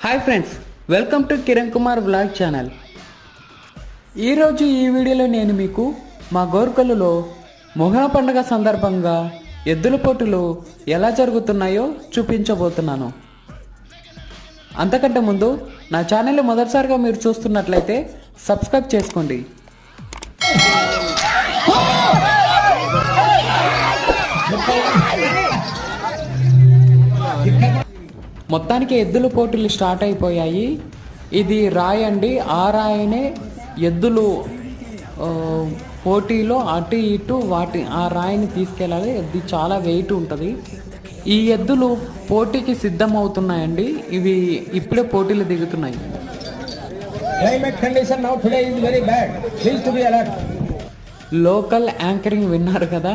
Hi friends, welcome to Kiran Kumar vlog channel. ఈరోజు ఈ వీడియోలో నేను మీకు మా గోర్కల్లో మొహన పండుగ సందర్భంగా ఎద్దుల పోటీలు ఎలా జరుగుతున్నాయో చూపించబోతున్నాను. అంతకంటే ముందు నా ఛానల్ మొదటిసారిగా మీరు చూస్తున్నట్లయితే సబ్స్క్రైబ్ చేసుకోండి. మొత్తానికి ఎద్దుల పోటీలు స్టార్ట్ అయిపోయాయి. ఇది రాయి అండి. ఆ రాయినే ఎద్దులు పోటీలో అటు ఇటు ఆ రాయిని తీసుకెళ్ళాలి. ఇది చాలా వెయిట్ ఉంటుంది. ఈ ఎద్దులు పోటీకి సిద్ధమవుతున్నాయండి. ఇవి ఇప్పుడే పోటీలు దిగుతున్నాయి. లోకల్ యాంకరింగ్ విన్నారు కదా,